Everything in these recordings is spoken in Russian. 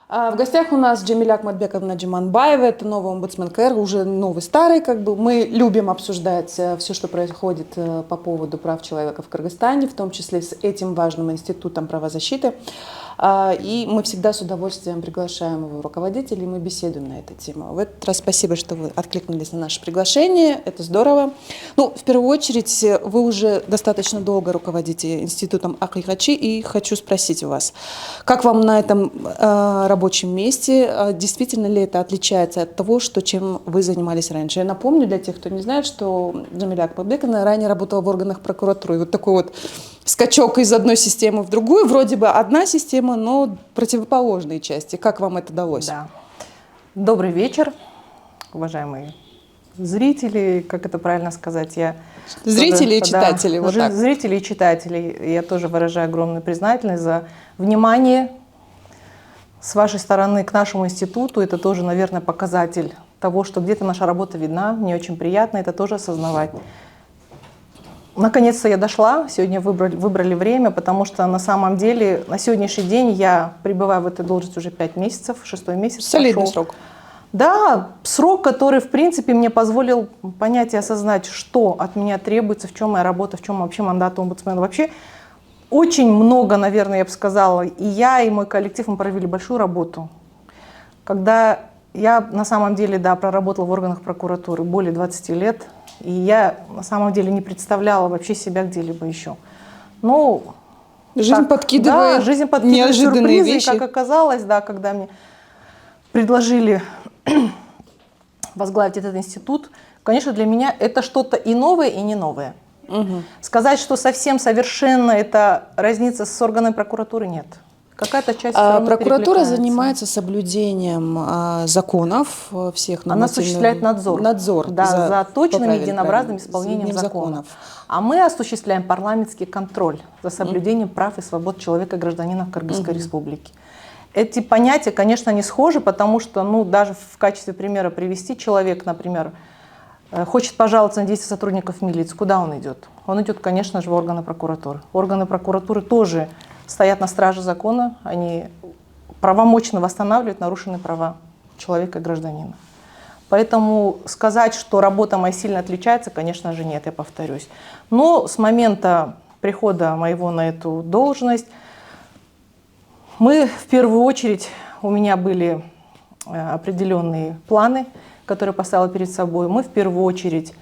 В гостях у нас Джамиля Ахматбековна Джиманбаева, это новый омбудсмен КР, уже новый старый, как бы. Мы любим обсуждать все, что происходит по поводу прав человека в Кыргызстане, в том числе с этим важным институтом правозащиты. И мы всегда с удовольствием приглашаем его руководителей, и мы беседуем на эту тему. В этот раз спасибо, что вы откликнулись на наше приглашение, это здорово. Ну, в первую очередь, вы уже достаточно долго руководите институтом Акыйкачы, и хочу спросить у вас, как вам на этом рабочем месте, действительно ли это отличается от того, чем вы занимались раньше? Я напомню для тех, кто не знает, что Джамиля Ахматбековна ранее работала в органах прокуратуры. И вот такой вот скачок из одной системы в другую, вроде бы одна система, но противоположные части. Как вам это удалось? Да. Добрый вечер, уважаемые зрители, как это правильно сказать? Зрители и читатели, да, вот так. Зрители и читатели. Я тоже выражаю огромную признательность за внимание с вашей стороны к нашему институту. Это тоже, наверное, показатель того, что где-то наша работа видна. Мне очень приятно это тоже осознавать. Наконец-то я дошла, сегодня выбрали время, потому что на самом деле на сегодняшний день я пребываю в этой должности уже 5 месяцев, 6-й месяц. Солидный срок. Да, срок, который, в принципе, мне позволил понять и осознать, что от меня требуется, в чем моя работа, в чем вообще мандат омбудсмена. Вообще очень много, наверное, я бы сказала, и я, и мой коллектив, мы провели большую работу. Когда я на самом деле, да, проработала в органах прокуратуры более 20 лет, и я на самом деле не представляла вообще себя где-либо еще. Ну, жизнь подкидывает, да, жизнь подкидывает неожиданные сюрпризы, вещи. как оказалось, да, когда мне предложили возглавить этот институт, конечно, для меня это что-то и новое, и не новое. Угу. Сказать, что совсем совершенно это разнится с органами прокуратуры, нет. Какая-то часть прокуратура занимается соблюдением законов всех нормативных. Она осуществляет надзор. Надзор да, за точным единообразным исполнением законов. А мы осуществляем парламентский контроль за соблюдением прав и свобод человека и гражданина в Кыргызской республике. Эти понятия, конечно, не схожи, потому что, ну, даже в качестве примера привести человек, например, хочет пожаловаться на действия сотрудников милиции. Куда он идет? Он идет, конечно же, в органы прокуратуры. Органы прокуратуры тоже стоят на страже закона, они правомочно восстанавливают нарушенные права человека и гражданина. Поэтому сказать, что работа моя сильно отличается, конечно же, нет, я повторюсь. Но с момента прихода моего на эту должность в первую очередь, у меня были определенные планы, которые поставила перед собой. Мы в первую очередь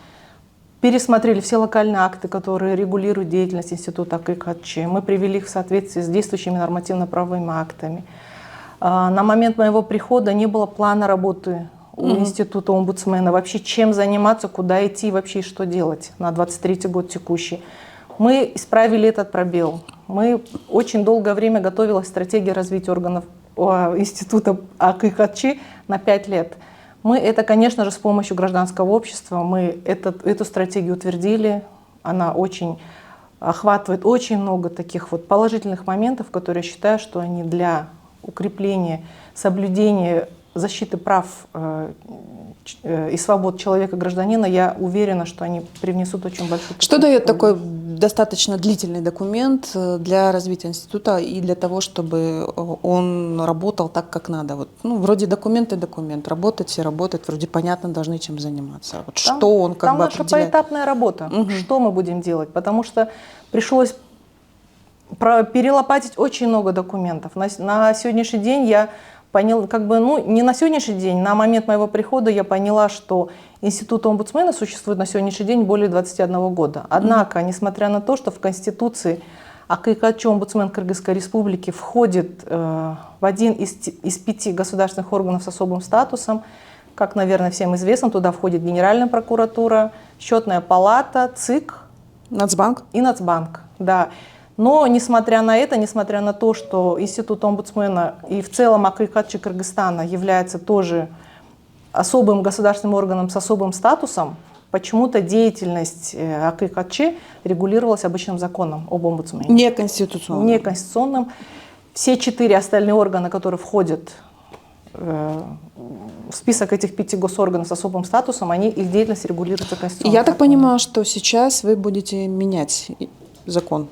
пересмотрели все локальные акты, которые регулируют деятельность института Акыйкачы. Мы привели их в соответствии с действующими нормативно-правовыми актами. На момент моего прихода не было плана работы у института омбудсмена. Вообще, чем заниматься, куда идти, вообще, что делать на 23-й год текущий. Мы исправили этот пробел. Мы очень долгое время готовилась стратегия развития органов института Акыйкачы на 5 лет. Мы это, конечно же, с помощью гражданского общества, мы эту стратегию утвердили. Она охватывает очень много таких вот положительных моментов, которые я считаю, что они для укрепления, соблюдения защиты прав и свобод человека и гражданина, я уверена, что они привнесут очень большую... Что дает такой достаточно длительный документ для развития института и для того, чтобы он работал так, как надо? Вот, ну, вроде документ, работать, все работают, вроде понятно, должны чем заниматься. Вот там, что он как бы определяет? Там наша поэтапная работа, что мы будем делать, потому что пришлось перелопатить очень много документов. На сегодняшний день я поняла, не на сегодняшний день, на момент моего прихода я поняла, что институт омбудсмена существует на сегодняшний день более 21 года. Однако, несмотря на то, что в Конституции Акыйкачы омбудсмен Кыргызской республики входит в один из 5 государственных органов с особым статусом, как, наверное, всем известно, туда входит Генеральная прокуратура, Счетная палата, ЦИК, Нацбанк и Нацбанк. Да. Но несмотря на это, несмотря на то, что институт омбудсмена и в целом Акыйкачы Кыргызстана является тоже особым государственным органом с особым статусом, почему-то деятельность Акыйкачы регулировалась обычным законом об омбудсмене. Неконституционным. Неконституционным. Все 4 остальные органа, которые входят в список этих 5 госорганов с особым статусом, их деятельность регулируется конституционным. Я так понимаю, что сейчас вы будете менять закон,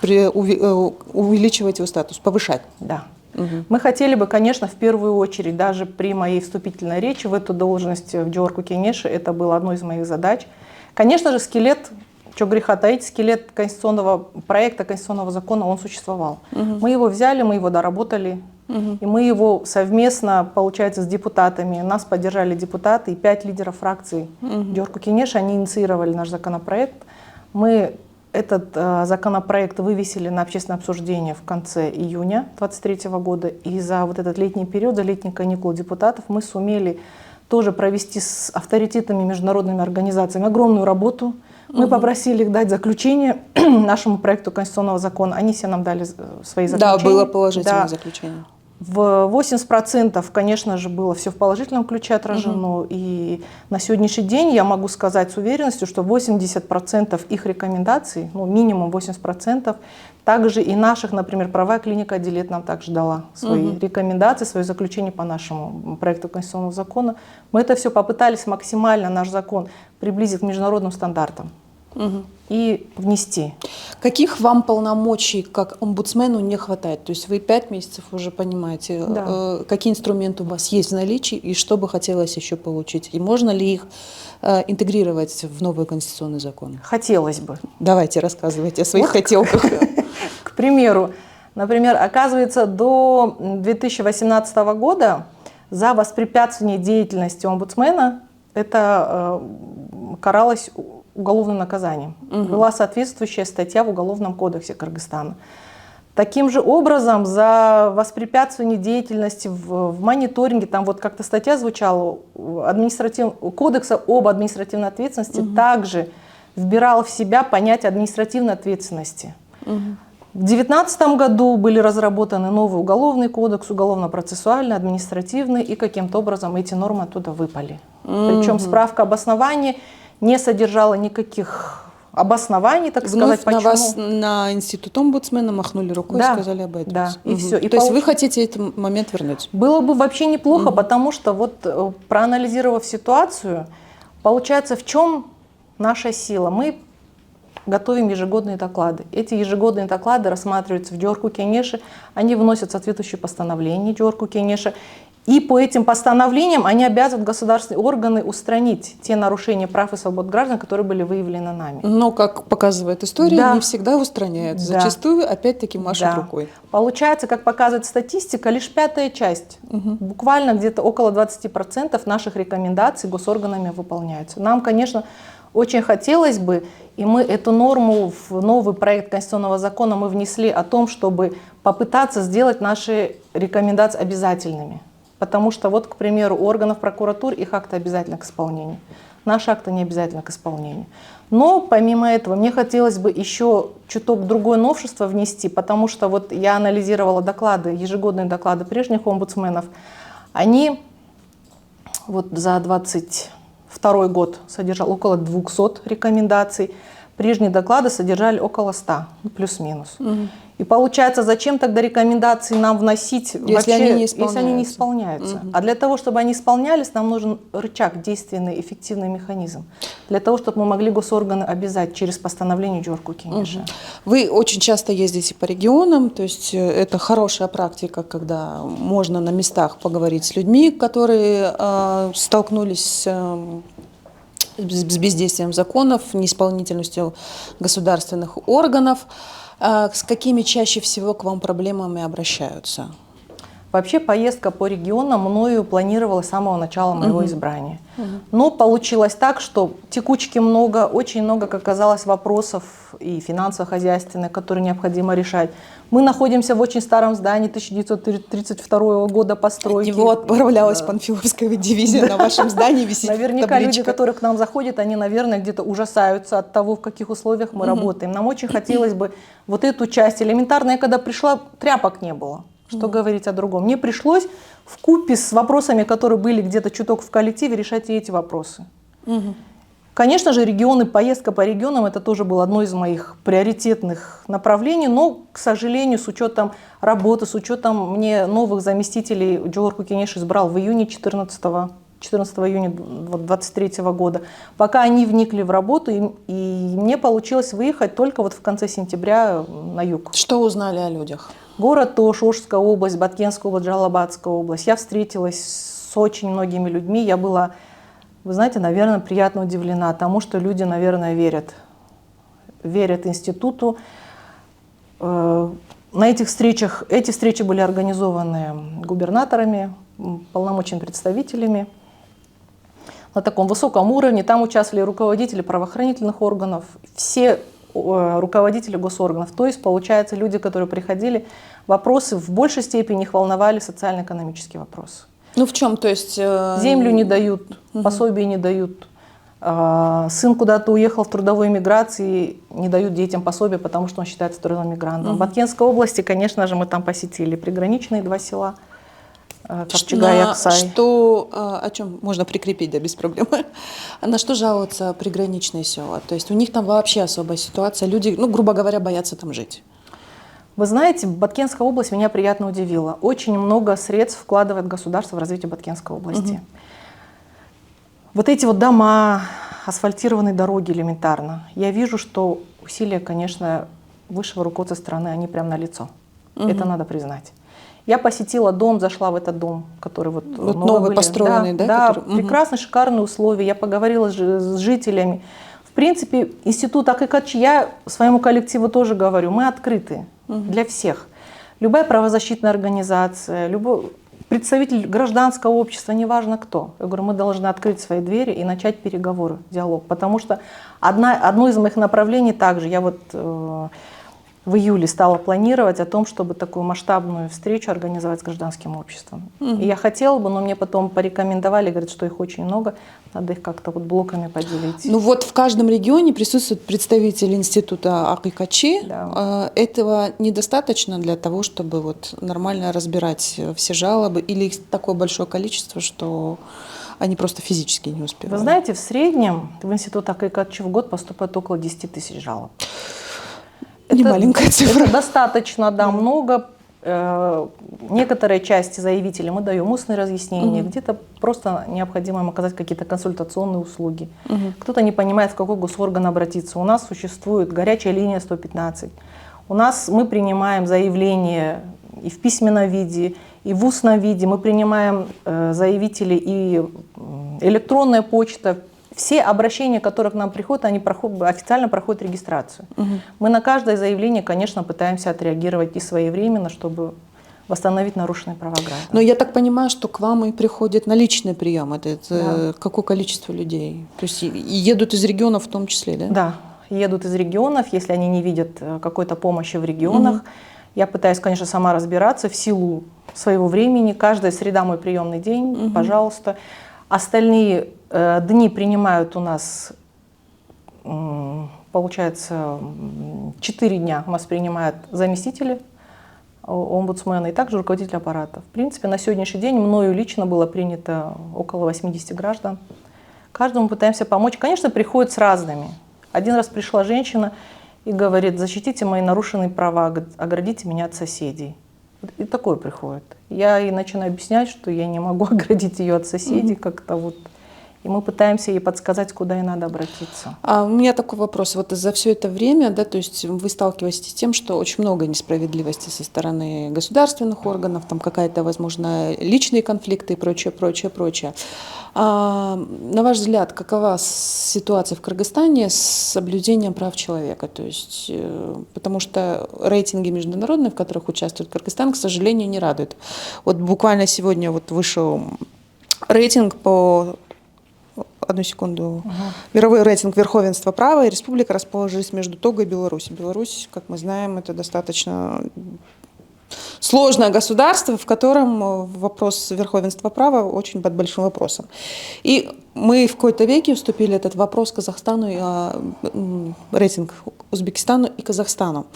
увеличивать его статус, повышать. Да. Мы хотели бы, конечно, в первую очередь, даже при моей вступительной речи в эту должность в Джорку Кенеше, это было одной из моих задач. Конечно же, скелет, что греха таить, скелет конституционного проекта, конституционного закона, он существовал. Мы его взяли, мы его доработали, и мы его совместно, получается, с депутатами, нас поддержали депутаты и 5 лидеров фракций Джорку Кенеше, они инициировали наш законопроект. Мы этот законопроект вывесили на общественное обсуждение в конце июня 2023 года, и за вот этот летний период, за летний каникул депутатов мы сумели тоже провести с авторитетными международными организациями огромную работу. Мы попросили их дать заключение нашему проекту конституционного закона. Они все нам дали свои заключения. Да, было положительное заключение. В 80%, конечно же, было все в положительном ключе отражено. И на сегодняшний день я могу сказать с уверенностью, что 80% их рекомендаций, ну, минимум 80%, также и наших, например, правовая клиника «Дилет» нам также дала свои рекомендации, свое заключение по нашему проекту конституционного закона. Мы это все попытались максимально, наш закон, приблизить к международным стандартам и внести. Каких вам полномочий как омбудсмену не хватает? То есть вы 5 месяцев уже понимаете, какие инструменты у вас есть в наличии и что бы хотелось еще получить? И можно ли их интегрировать в новый конституционный закон? Хотелось бы. Давайте, рассказывайте о своих хотелках. К примеру, например, оказывается, до 2018 года за воспрепятствование деятельности омбудсмена это каралось уголовным наказанием. Была соответствующая статья в Уголовном кодексе Кыргызстана. Таким же образом, за воспрепятствование деятельности в мониторинге, там вот как-то статья звучала, Кодекса об административной ответственности также вбирал в себя понятие административной ответственности. В 2019 году были разработаны новый уголовный кодекс, уголовно-процессуальный, административный, и каким-то образом эти нормы оттуда выпали. Причем справка об основании не содержала никаких обоснований, так сказать, почему. На вас, на институт омбудсмена махнули рукой и сказали об этом. Да, и все. То есть вы хотите этот момент вернуть? Было бы вообще неплохо, потому что вот проанализировав ситуацию, получается, в чем наша сила? Мы готовим ежегодные доклады. Эти ежегодные доклады рассматриваются в Джорку Кенеше, они выносят соответствующие постановления Джорку Кенеше, и по этим постановлениям они обязывают государственные органы устранить те нарушения прав и свобод граждан, которые были выявлены нами. Но, как показывает история, не всегда устраняют. Зачастую, опять-таки, машут рукой. Получается, как показывает статистика, лишь 5-я часть, буквально где-то около 20% наших рекомендаций госорганами выполняются. Нам, конечно, очень хотелось бы, и мы эту норму в новый проект конституционного закона мы внесли о том, чтобы попытаться сделать наши рекомендации обязательными. Потому что, вот, к примеру, у органов прокуратуры их акты обязательны к исполнению. Наши акты не обязательно к исполнению. Но помимо этого мне хотелось бы еще чуток другое новшество внести, потому что вот я анализировала доклады, ежегодные доклады прежних омбудсменов. Они вот за 2022 год содержал около 200 рекомендаций. Прежние доклады содержали около 100, плюс-минус. И получается, зачем тогда рекомендации нам вносить, если они не исполняются? А для того, чтобы они исполнялись, нам нужен рычаг, действенный, эффективный механизм. Для того, чтобы мы могли госорганы обязать через постановление Джорку Кенеше. Вы очень часто ездите по регионам, то есть это хорошая практика, когда можно на местах поговорить с людьми, которые столкнулись с бездействием законов, неисполнительностью государственных органов. С какими чаще всего к вам проблемами обращаются? Вообще поездка по регионам мною планировалась с самого начала моего избрания. Но получилось так, что текучки много, очень много, как оказалось, вопросов и финансово-хозяйственных, которые необходимо решать. Мы находимся в очень старом здании 1932 года постройки. Его отправлялась Панфиловская дивизия, на вашем здании висит Наверняка табличка. люди, которые к нам заходят, они, наверное, где-то ужасаются от того, в каких условиях мы работаем. Нам очень хотелось бы вот эту часть элементарно. Я когда пришла, тряпок не было. Что говорить о другом? Мне пришлось вкупе с вопросами, которые были где-то чуток в коллективе, решать и эти вопросы. Конечно же, регионы, поездка по регионам, это тоже было одно из моих приоритетных направлений, но, к сожалению, с учетом работы, с учетом мне новых заместителей Джорку Кенеше избрал в июне 2014 14 июня 2023 года, пока они вникли в работу, и мне получилось выехать только вот в конце сентября на юг. Что узнали о людях? Город Ош, Ошская область, Баткенская область, Джалабадская область. Я встретилась с очень многими людьми. Я была, вы знаете, наверное, приятно удивлена тому, что люди, наверное, верят институту. На этих встречах, эти встречи были организованы губернаторами, полномочиями представителями на таком высоком уровне. Там участвовали руководители правоохранительных органов, все руководители госорганов. То есть, получается, люди, которые приходили, вопросы в большей степени их волновали социально-экономические вопросы. Ну в чем, то есть... Землю не дают, пособие не дают. Сын куда-то уехал в трудовой миграции, не дают детям пособие, потому что он считается трудовым мигрантом. В Баткенской области, конечно же, мы там посетили приграничные 2 села, Капчига и Аксай. О чем можно прикрепить, да, без проблем. А на что жалуются приграничные села? То есть у них там вообще особая ситуация, люди, ну, грубо говоря, боятся там жить. Вы знаете, Баткенская область меня приятно удивила. Очень много средств вкладывает государство в развитие Баткенской области. Вот эти вот дома, асфальтированные дороги элементарно. Я вижу, что усилия, конечно, высшего руководства страны, они прям налицо. Это надо признать. Я посетила дом, зашла в этот дом, который вот новый построенный, да? Да, который... прекрасные, шикарные условия. Я поговорила с жителями. В принципе, институт Акыкачи, я своему коллективу тоже говорю, мы открыты для всех. Любая правозащитная организация, любой представитель гражданского общества, неважно кто. Я говорю, мы должны открыть свои двери и начать переговоры, диалог. Потому что одно из моих направлений также, я вот в июле стала планировать о том, чтобы такую масштабную встречу организовать с гражданским обществом. И я хотела бы, но мне потом порекомендовали, говорят, что их очень много, надо их как-то вот блоками поделить. Ну вот в каждом регионе присутствует представитель института Акыкачи. Да. Этого недостаточно для того, чтобы вот нормально разбирать все жалобы, или их такое большое количество, что они просто физически не успевают? Вы знаете, в среднем в институт Акыкачи в год поступает около 10 тысяч жалоб. Не маленькая цифра. Это достаточно, да, много. Некоторые части заявителей мы даем устные разъяснения, где-то просто необходимо им оказать какие-то консультационные услуги. Кто-то не понимает, в какой госорган обратиться. У нас существует горячая линия 115. У нас мы принимаем заявления и в письменном виде, и в устном виде. Мы принимаем заявителей и электронная почта. Все обращения, которые к нам приходят, они официально проходят регистрацию. Мы на каждое заявление, конечно, пытаемся отреагировать и своевременно, чтобы восстановить нарушенные права граждан. Но я так понимаю, что к вам и приходят на личный прием. Это какое количество людей? То есть и едут из регионов в том числе, да? Да, едут из регионов, если они не видят какой-то помощи в регионах. Я пытаюсь, конечно, сама разбираться в силу своего времени. Каждая среда мой приемный день, пожалуйста. Остальные дни принимают у нас, получается, 4 дня у нас принимают заместители омбудсмена и также руководитель аппарата. В принципе, на сегодняшний день мною лично было принято около 80 граждан. Каждому пытаемся помочь. Конечно, приходят с разными. Один раз пришла женщина и говорит: защитите мои нарушенные права, оградите меня от соседей. И такое приходит. Я ей начинаю объяснять, что я не могу оградить ее от соседей как-то вот. И мы пытаемся ей подсказать, куда ей надо обратиться. А у меня такой вопрос. Вот за все это время, да, то есть вы сталкиваетесь с тем, что очень много несправедливости со стороны государственных органов, там какая-то, возможно, личные конфликты и прочее, прочее, прочее. На ваш взгляд, какова ситуация в Кыргызстане с соблюдением прав человека? То есть, потому что рейтинги международные, в которых участвует Кыргызстан, к сожалению, не радуют. Вот буквально сегодня вот вышел рейтинг по... Одну секунду. Мировой рейтинг верховенства права, и республика расположилась между Того и Беларусью. Беларусь, как мы знаем, это достаточно сложное государство, в котором вопрос верховенства права очень под большим вопросом. И мы в какой-то веке уступили этот вопрос Казахстану, рейтинг Узбекистану и Казахстану.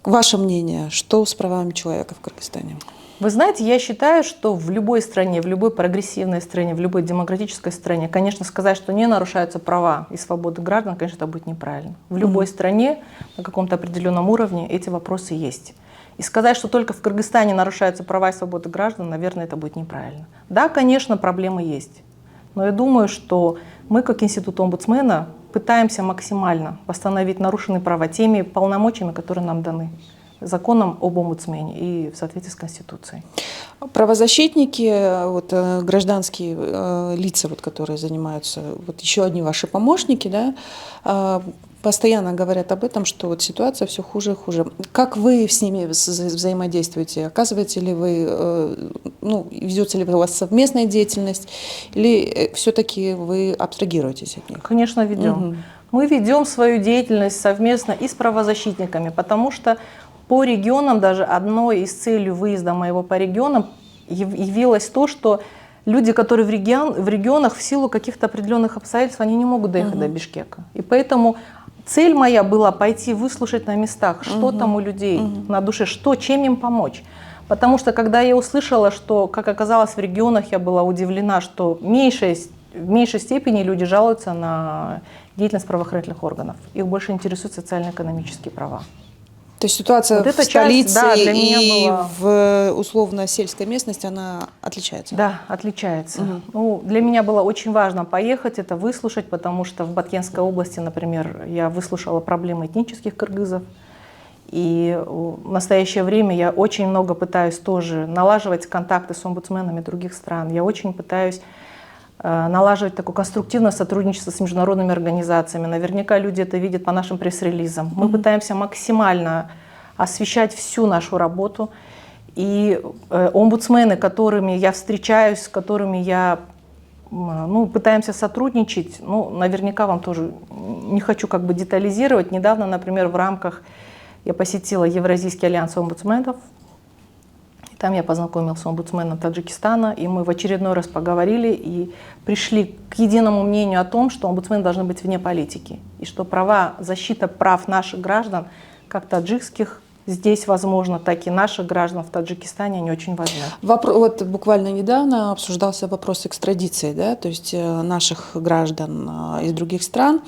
Ваше мнение, что с правами человека в Кыргызстане? Вы знаете, я считаю, что в любой стране, в любой прогрессивной стране, в любой демократической стране, конечно, сказать, что не нарушаются права и свободы граждан, конечно, это будет неправильно. В любой стране на каком-то определенном уровне эти вопросы есть. И сказать, что только в Кыргызстане нарушаются права и свободы граждан, наверное, это будет неправильно. Да, конечно, проблемы есть. Но я думаю, что мы, как институт омбудсмена, пытаемся максимально восстановить нарушенные права теми полномочиями, которые нам даны законом об омбудсмене и в соответствии с Конституцией. Правозащитники, вот, гражданские лица, вот, которые занимаются, вот еще одни ваши помощники, да, постоянно говорят об этом, что вот ситуация все хуже и хуже. Как вы с ними взаимодействуете? Оказываете ли вы, ну, ведете ли у вас совместная деятельность, или все-таки вы абстрагируетесь от них? Конечно, ведем. Угу. Мы ведем свою деятельность совместно и с правозащитниками, потому что по регионам, даже одной из целей выезда моего по регионам явилось то, что люди, которые в регионах в силу каких-то определенных обстоятельств, они не могут доехать до Бишкека. И поэтому цель моя была пойти выслушать на местах, что там у людей на душе, чем им помочь. Потому что когда я услышала, что, как оказалось, в регионах, я была удивлена, что в меньшей степени люди жалуются на деятельность правоохранительных органов. Их больше интересуют социально-экономические права. То есть ситуация вот в столице часть, да, для и меня была... в условно-сельской местности, она отличается? Да, отличается. Ну, для меня было очень важно поехать, это выслушать, потому что в Баткенской области, например, я выслушала проблемы этнических кыргызов. И в настоящее время я очень много пытаюсь тоже налаживать контакты с омбудсменами других стран. Я очень пытаюсь налаживать такое конструктивное сотрудничество с международными организациями. Наверняка люди это видят по нашим пресс-релизам. Мы пытаемся максимально освещать всю нашу работу. И омбудсмены, которыми я встречаюсь, с которыми я пытаемся сотрудничать, наверняка вам тоже не хочу как бы детализировать. Недавно, например, в рамках я посетила Евразийский альянс омбудсменов. Там я познакомилась с омбудсменом Таджикистана, и мы в очередной раз поговорили и пришли к единому мнению о том, что омбудсмены должны быть вне политики, и что защита прав наших граждан, как таджикских здесь, возможно, так и наших граждан в Таджикистане, они очень важны. Вот буквально недавно обсуждался вопрос экстрадиции, да, то есть наших граждан из других стран.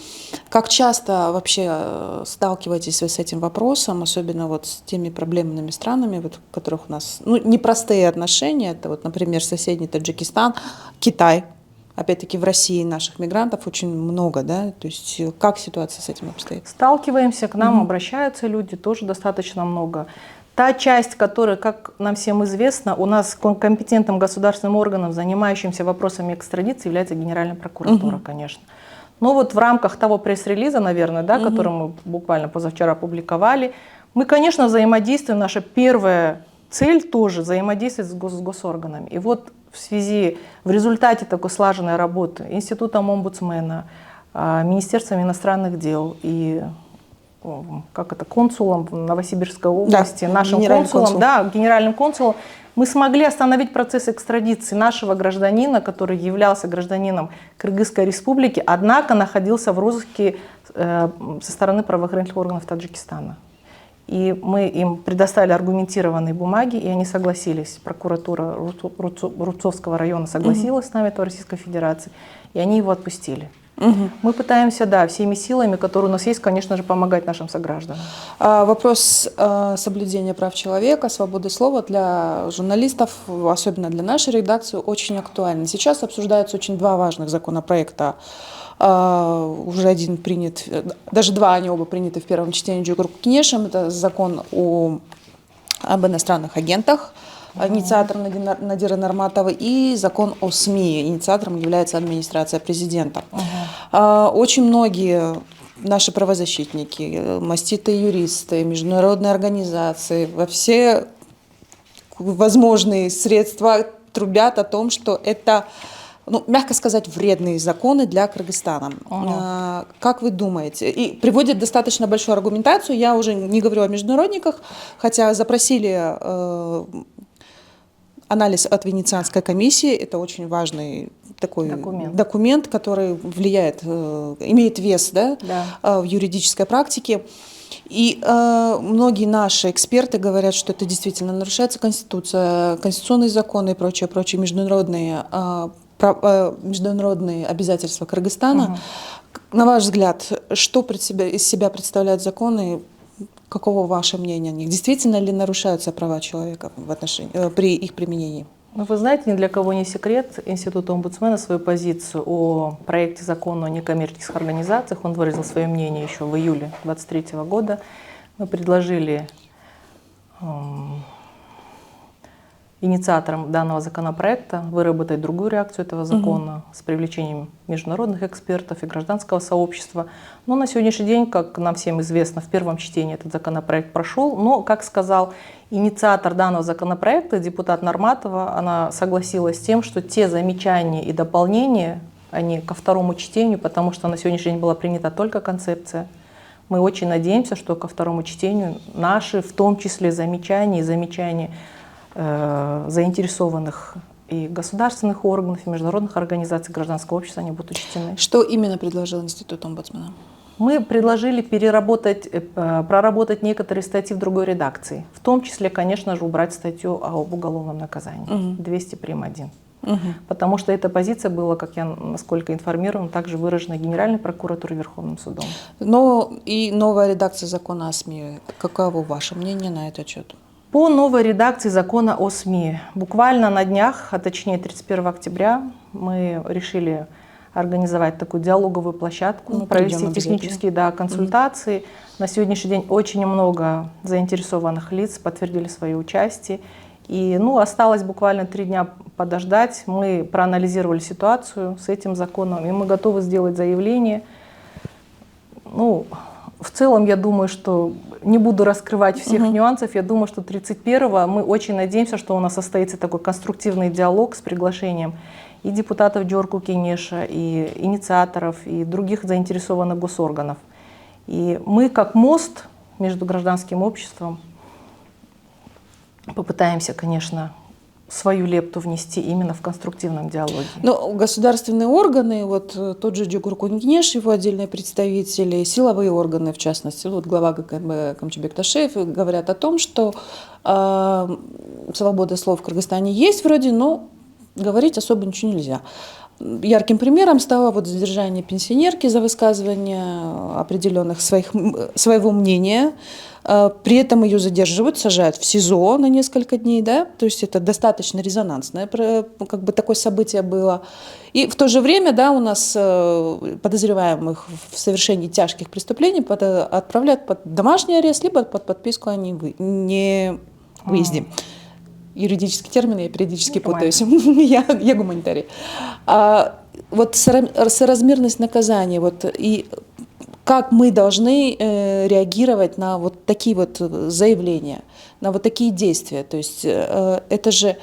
Как часто вообще сталкиваетесь вы с этим вопросом, особенно вот с теми проблемными странами, вот, в которых у нас непростые отношения, это вот, например, соседний Таджикистан, Китай. Опять-таки в России наших мигрантов очень много, да, то есть как ситуация с этим обстоит? Сталкиваемся, к нам обращаются люди, тоже достаточно много. Та часть, которая, как нам всем известно, у нас компетентным государственным органом, занимающимся вопросами экстрадиции, является Генеральная прокуратура, конечно. Но вот в рамках того пресс-релиза, наверное, да, который мы буквально позавчера опубликовали, мы, конечно, взаимодействуем. Наша первая цель тоже взаимодействовать с госорганами. И вот в результате такой слаженной работы Институтом омбудсмена, Министерством иностранных дел и консулом в Новосибирской области, нашим генеральным консулом, мы смогли остановить процесс экстрадиции нашего гражданина, который являлся гражданином Кыргызской республики, однако находился в розыске со стороны правоохранительных органов Таджикистана. И мы им предоставили аргументированные бумаги, и они согласились. Прокуратура Рубцовского района согласилась с нами, это Российской Федерации, и они его отпустили. Мы пытаемся, всеми силами, которые у нас есть, конечно же, помогать нашим согражданам. Вопрос соблюдения прав человека, свободы слова для журналистов, особенно для нашей редакции, очень актуальны. Сейчас обсуждаются очень два важных законопроекта. Уже один принят, даже два, они оба приняты в первом чтении Джугур Кенешем. Это закон об иностранных агентах, инициатором Надира Нарматова, и закон о СМИ, инициатором является администрация президента. Очень многие наши правозащитники, маститые юристы, международные организации во все возможные средства трубят о том, что это, мягко сказать, вредные законы для Кыргызстана. Как вы думаете? И приводят достаточно большую аргументацию. Я уже не говорю о международниках, хотя запросили анализ от Венецианской комиссии. Это очень важный такой документ, который влияет, имеет вес, в юридической практике. И многие наши эксперты говорят, что это действительно нарушается Конституция, конституционные законы и прочие международные обязательства Кыргызстана. На ваш взгляд, что из себя представляют законы? Каково ваше мнение о них? Действительно ли нарушаются права человека при их применении? Ну, вы знаете, ни для кого не секрет, Институт омбудсмена свою позицию о проекте закона о некоммерческих организациях, он выразил свое мнение еще в июле 2023 года. Мы предложили инициаторам данного законопроекта выработать другую реакцию этого закона с привлечением международных экспертов и гражданского сообщества. Но на сегодняшний день, как нам всем известно, в первом чтении этот законопроект прошел. Но, как сказал инициатор данного законопроекта, депутат Нарматова, она согласилась с тем, что те замечания и дополнения, они ко второму чтению, потому что на сегодняшний день была принята только концепция. Мы очень надеемся, что ко второму чтению наши, в том числе замечания и замечания заинтересованных и государственных органов, и международных организаций гражданского общества, они будут учтены. Что именно предложил Институт омбудсмена? Мы предложили проработать некоторые статьи в другой редакции. В том числе, конечно же, убрать статью об уголовном наказании 200 прим. 1. Потому что эта позиция была, как я, насколько информирован, также выражена Генеральной прокуратурой и Верховным судом. Но и новая редакция закона о СМИ. Каково ваше мнение на этот счет? По новой редакции закона о СМИ буквально на днях, а точнее 31 октября, мы решили организовать такую диалоговую площадку, провести технические консультации. На сегодняшний день очень много заинтересованных лиц подтвердили свое участие. И осталось буквально 3 дня подождать. Мы проанализировали ситуацию с этим законом, и мы готовы сделать заявление. В целом, я думаю, что не буду раскрывать всех нюансов. Я думаю, что 31-го мы очень надеемся, что у нас состоится такой конструктивный диалог с приглашением и депутатов Джорку Кенеша, и инициаторов, и других заинтересованных госорганов. И мы, как мост между гражданским обществом, попытаемся, конечно, свою лепту внести именно в конструктивном диалоге. Но государственные органы, вот тот же Джорку Кенеш, его отдельные представители, силовые органы, в частности, вот глава ГКНБ Камчыбек Ташеев, говорят о том, что свобода слова в Кыргызстане есть вроде, но говорить особо ничего нельзя. Ярким примером стало вот задержание пенсионерки за высказывание определенных своего мнения. При этом ее задерживают, сажают в СИЗО на несколько дней, да, то есть это достаточно резонансное, как бы такое событие было. И в то же время, да, у нас подозреваемых в совершении тяжких преступлений отправляют под домашний арест, либо под подписку о невыезде. Юридические термины я периодически путаюсь. Я гуманитарий. Вот соразмерность наказания, вот, и как мы должны реагировать на вот такие вот заявления, на вот такие действия. То есть это же,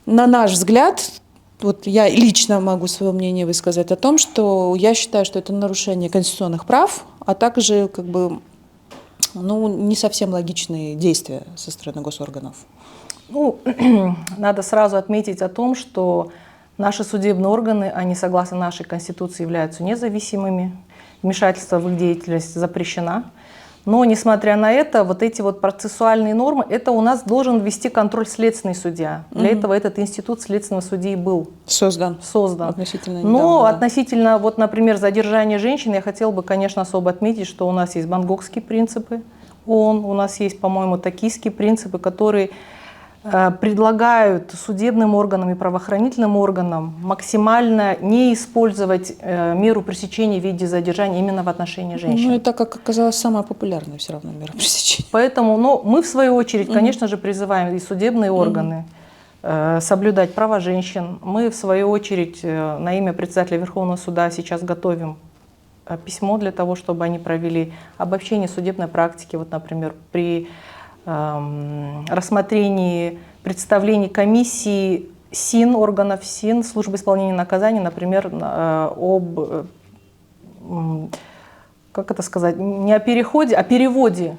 на наш взгляд, вот я лично могу свое мнение высказать о том, что я считаю, что это нарушение конституционных прав, а также как бы, не совсем логичные действия со стороны госорганов. Надо сразу отметить о том, что наши судебные органы, они, согласно нашей Конституции, являются независимыми. Вмешательство в их деятельность запрещено. Но, несмотря на это, вот эти вот процессуальные нормы, это у нас должен вести контроль следственный судья. Для этого этот институт следственного судьи был создан. Относительно недавно, Но да. относительно, вот, например, задержания женщин, я хотела бы, конечно, особо отметить, что у нас есть бангкокские принципы ООН, у нас есть, по-моему, токийские принципы, которые предлагают судебным органам и правоохранительным органам максимально не использовать меру пресечения в виде задержания именно в отношении женщин. Это, как оказалось, самая популярная все равно мера пресечения. Поэтому мы, в свою очередь, конечно же, призываем и судебные органы соблюдать права женщин. Мы, в свою очередь, на имя председателя Верховного суда сейчас готовим письмо для того, чтобы они провели обобщение судебной практики. Вот, например, при рассмотрении представлений комиссии СИН, органов СИН, службы исполнения наказаний, например, об, как это сказать, не о переходе, а переводе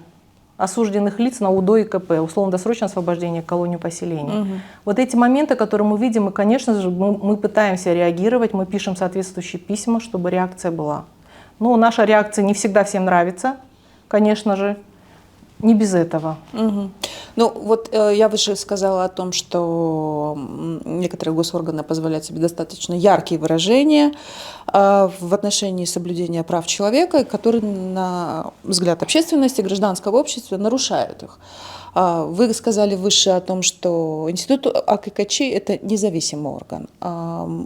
осужденных лиц на УДО и КП, условно-досрочное освобождение, колонию поселения. Вот эти моменты, которые мы видим, и, конечно же, мы пытаемся реагировать, мы пишем соответствующие письма, чтобы реакция была. Но наша реакция не всегда всем нравится, конечно же. Не без этого. Я выше сказала о том, что некоторые госорганы позволяют себе достаточно яркие выражения в отношении соблюдения прав человека, которые, на взгляд общественности, гражданского общества, нарушают их. Вы сказали выше о том, что Институт АККЧ – это независимый орган.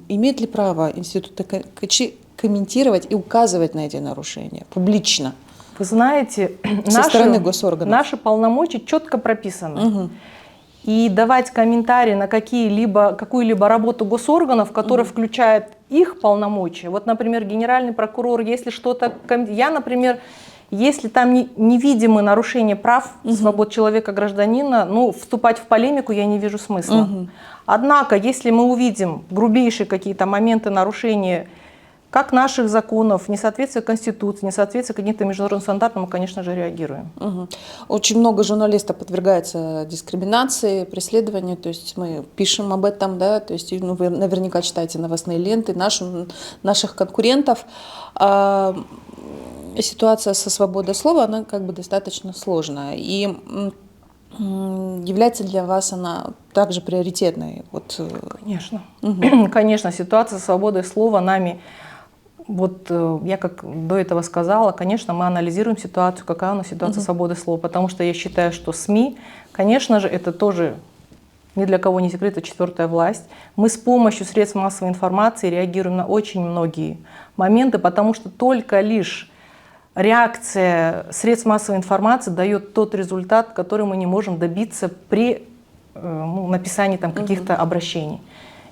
Имеет ли право Институт АККЧ комментировать и указывать на эти нарушения публично? Вы знаете, со стороны госорганов? Наши полномочия четко прописаны. Угу. И давать комментарии на какую-либо работу госорганов, которая включает их полномочия. Вот, например, генеральный прокурор, если что-то... Я, например, если там невидимые нарушения прав, свобод человека, гражданина, ну, вступать в полемику я не вижу смысла. Однако, если мы увидим грубейшие какие-то моменты нарушения как наших законов, несоответствие Конституции, несоответствие каким-то международным стандартам, мы, конечно же, реагируем. Очень много журналистов подвергается дискриминации, преследованию, то есть мы пишем об этом, да, то есть ну, вы наверняка читаете новостные ленты наших конкурентов. Ситуация со свободой слова, она как бы достаточно сложная. И является для вас она также приоритетной? Вот. Конечно. Конечно, ситуация со свободой слова нами... Вот я как до этого сказала, конечно, мы анализируем ситуацию, какая у нас ситуация свободы слова, потому что я считаю, что СМИ, конечно же, это тоже ни для кого не секрет, это четвертая власть. Мы с помощью средств массовой информации реагируем на очень многие моменты, потому что только лишь реакция средств массовой информации дает тот результат, который мы не можем добиться при написании там каких-то обращений.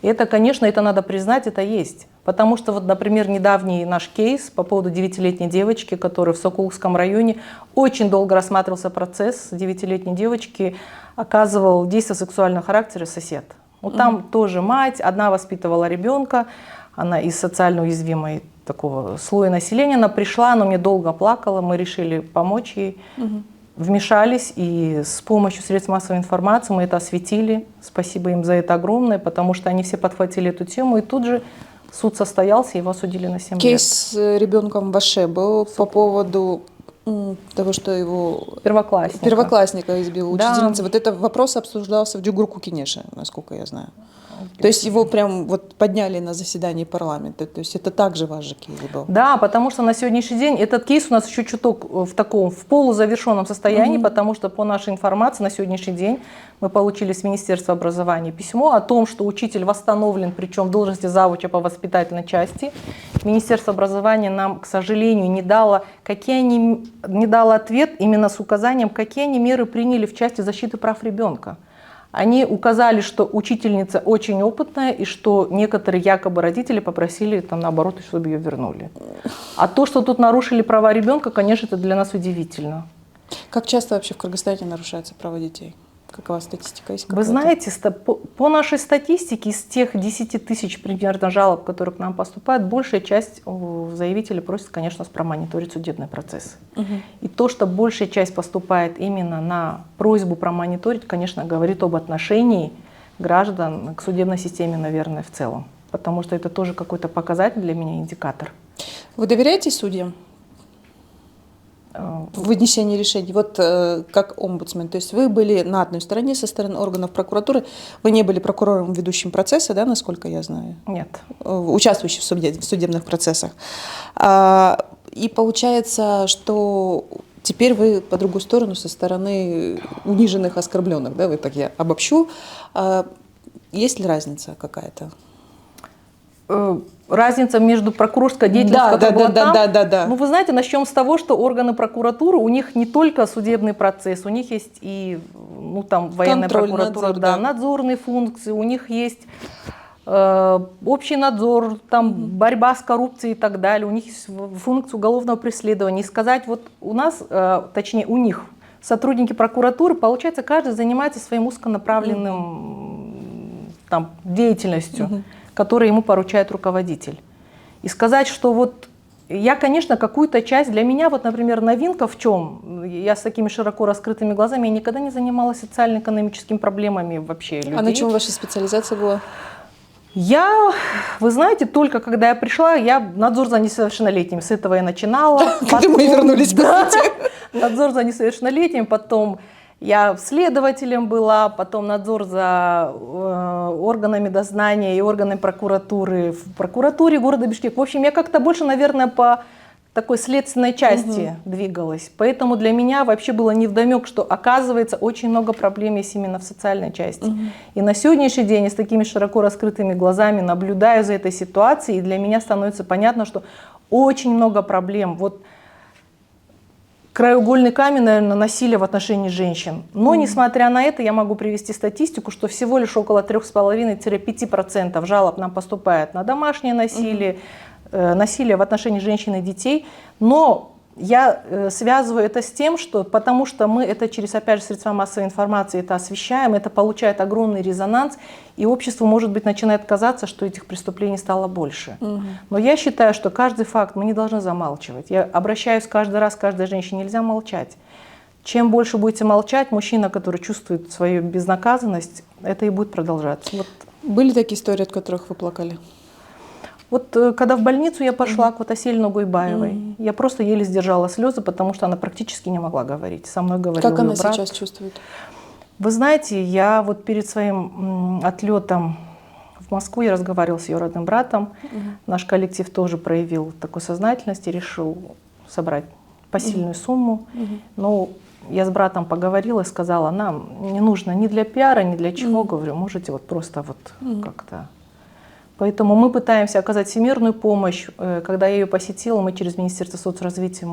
И это, конечно, это надо признать, это есть. Потому что, вот, например, недавний наш кейс по поводу 9-летней девочки, которая в Сокулукском районе, очень долго рассматривался процесс 9-летней девочки, оказывал действия сексуального характера сосед. Вот там тоже мать, одна воспитывала ребенка, она из социально уязвимой такого слоя населения, она пришла, она мне долго плакала, мы решили помочь ей. Вмешались, и с помощью средств массовой информации мы это осветили. Спасибо им за это огромное, потому что они все подхватили эту тему, и тут же суд состоялся, его осудили на 7 лет. Кейс с ребенком Ваше был по поводу того, что его первоклассника избила учительница. Да. Вот этот вопрос обсуждался в Дюгурку Кенеше, насколько я знаю. То есть его прям вот подняли на заседании парламента. То есть это также ваш же кейс был? Да, потому что на сегодняшний день этот кейс у нас еще чуток в полузавершенном состоянии, потому что по нашей информации на сегодняшний день мы получили с Министерства образования письмо о том, что учитель восстановлен, причем в должности завуча по воспитательной части. Министерство образования нам, к сожалению, не дало ответ именно с указанием, какие они меры приняли в части защиты прав ребенка. Они указали, что учительница очень опытная, и что некоторые якобы родители попросили, там, наоборот, чтобы ее вернули. А то, что тут нарушили права ребенка, конечно, это для нас удивительно. Как часто вообще в Кыргызстане нарушаются права детей? Какова статистика есть? Вы знаете, по нашей статистике, из тех 10 тысяч примерно жалоб, которые к нам поступают, большая часть заявителей просит, конечно, промониторить судебный процесс. И то, что большая часть поступает именно на просьбу промониторить, конечно, говорит об отношении граждан к судебной системе, наверное, в целом. Потому что это тоже какой-то показатель для меня, индикатор. Вы доверяете судьям в вынесении решений? Вот как омбудсмен, то есть вы были на одной стороне со стороны органов прокуратуры, вы не были прокурором, ведущим процесса, да, насколько я знаю? Нет. Участвующим в судебных процессах. И получается, что теперь вы по другую сторону, со стороны униженных, оскорбленных, да, вы так я обобщу. Есть ли разница какая-то? Разница между прокурорской деятельностью, да. Ну, вы знаете, начнем с того, что органы прокуратуры, у них не только судебный процесс, у них есть и там военная прокуратура, надзор, надзорные функции, у них есть общий надзор, там борьба с коррупцией и так далее, у них есть функция уголовного преследования. И сказать, вот у нас, точнее у них, сотрудники прокуратуры, получается, каждый занимается своим узконаправленным деятельностью, который ему поручает руководитель. И сказать, что вот я, конечно, какую-то часть, для меня, вот, например, новинка в чем? Я с такими широко раскрытыми глазами, я никогда не занималась социально-экономическими проблемами вообще людей. А на чем ваша специализация была? Вы знаете, только когда я пришла, я надзор за несовершеннолетними, с этого я начинала. Когда мы вернулись, по сути. Надзор за несовершеннолетними, потом я следователем была, потом надзор за органами дознания и органами прокуратуры в прокуратуре города Бишкек. В общем, я как-то больше, наверное, по такой следственной части двигалась. Поэтому для меня вообще было невдомек, что оказывается очень много проблем есть именно в социальной части. И на сегодняшний день я с такими широко раскрытыми глазами наблюдаю за этой ситуацией, и для меня становится понятно, что очень много проблем. Вот краеугольный камень, наверное, насилие в отношении женщин. Но, несмотря на это, я могу привести статистику, что всего лишь около 3,5–5% жалоб нам поступает на домашнее насилие, насилие в отношении женщин и детей. Но я связываю это с тем, что потому что мы это через, опять же, средства массовой информации это освещаем, это получает огромный резонанс, и обществу, может быть, начинает казаться, что этих преступлений стало больше. Но я считаю, что каждый факт мы не должны замалчивать. Я обращаюсь каждый раз к каждой женщине, нельзя молчать. Чем больше будете молчать, мужчина, который чувствует свою безнаказанность, это и будет продолжаться. Вот. Были такие истории, от которых вы плакали? Вот когда в больницу я пошла к Ватасиль Ногойбаевой, я просто еле сдержала слезы, потому что она практически не могла говорить. Со мной говорил Как она ее брат. сейчас чувствует? Вы знаете, я вот перед своим отлетом в Москву я разговаривала с ее родным братом. Наш коллектив тоже проявил такую сознательность и решил собрать посильную сумму. Но я с братом поговорила и сказала, нам не нужно ни для пиара, ни для чего, говорю, можете вот просто вот как-то... Поэтому мы пытаемся оказать всемирную помощь. Когда я ее посетила, мы через Министерство соцразвития,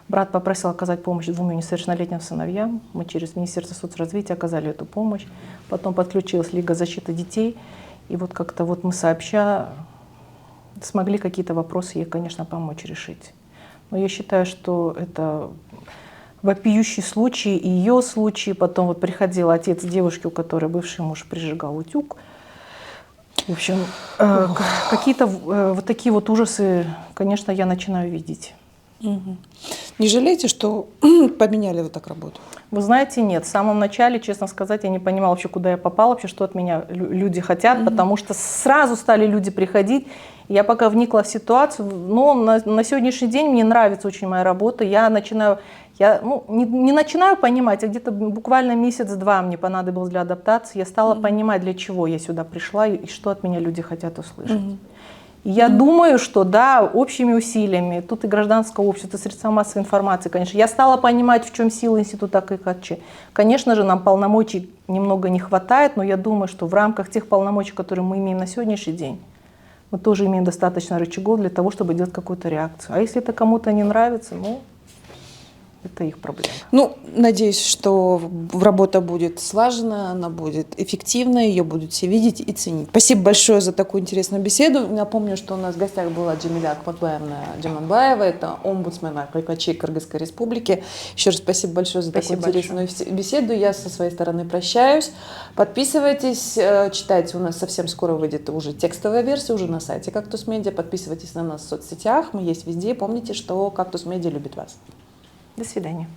брат попросил оказать помощь 2 несовершеннолетним сыновьям. Мы через Министерство соцразвития оказали эту помощь. Потом подключилась Лига защиты детей. И вот как-то вот мы сообща смогли какие-то вопросы ей, конечно, помочь решить. Но я считаю, что это вопиющий случай, и ее случай. Потом вот приходил отец девушки, у которой бывший муж прижигал утюг. В общем, какие-то вот такие вот ужасы, конечно, я начинаю видеть. Не жалеете, что поменяли вот так работу? Вы знаете, нет. В самом начале, честно сказать, я не понимала вообще, куда я попала, вообще, что от меня люди хотят, потому что сразу стали люди приходить. Я пока вникла в ситуацию, но на сегодняшний день мне нравится очень моя работа. Я начинаю, не начинаю понимать, а где-то буквально месяц-два мне понадобилось для адаптации. Я стала понимать, для чего я сюда пришла и что от меня люди хотят услышать. И я думаю, что да, общими усилиями, тут и гражданское общество, и средства массовой информации, конечно. Я стала понимать, в чем сила института ККЧ. Конечно же, нам полномочий немного не хватает, но я думаю, что в рамках тех полномочий, которые мы имеем на сегодняшний день, мы тоже имеем достаточно рычагов для того, чтобы делать какую-то реакцию. А если это кому-то не нравится, это их проблема. Надеюсь, что работа будет слажена, она будет эффективна, ее будут все видеть и ценить. Спасибо большое за такую интересную беседу. Напомню, что у нас в гостях была Джемиля Ахматбаевна Джаманбаева, это омбудсмен ККЧ Кыргызской Республики. Еще раз спасибо большое за такую интересную беседу. Я со своей стороны прощаюсь. Подписывайтесь, читайте. У нас совсем скоро выйдет уже текстовая версия, уже на сайте Кактус Медиа. Подписывайтесь на нас в соцсетях, мы есть везде. Помните, что Кактус Медиа любит вас. До свидания.